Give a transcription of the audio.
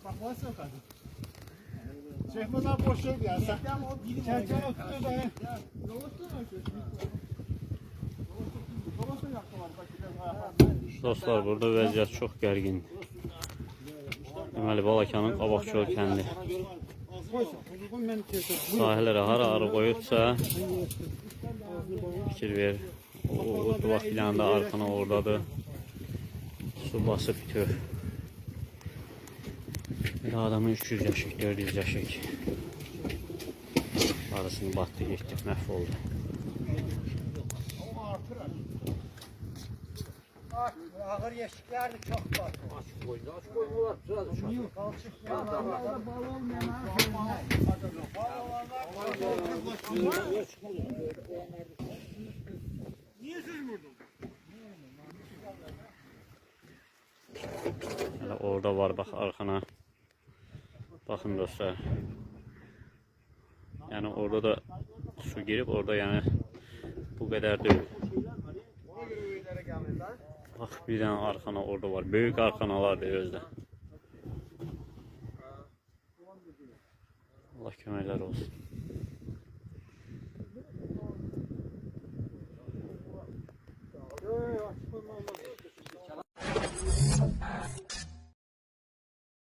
Bak varsa kadın. Çekmeden boş şey ya. Sen çerçeve oturuyor da. Dostlar, burada vəziyyət çox gərgindir. Deməli, Balakanın Qabaqçöl kəndi. Sahillərə hara qoyubsa fikir ver. O duvaq bilanda arxana oradadır. Su basıb bitiyor. Bir adamın 300 yaşıq, 400 yaşıq. Arasını batdı, getdi, məhv oldu. Ağır yeşikler de çok var. Açık koydular. Sırada şu an. Niye siz vurdun? Yani orada var, bak arkana. Bakın dostlar. Yani orada da su girip orada yani bu kadar değil. Bak bir tane arkana orada var. Büyük arkanalar da özde. Allah köməklər olsun.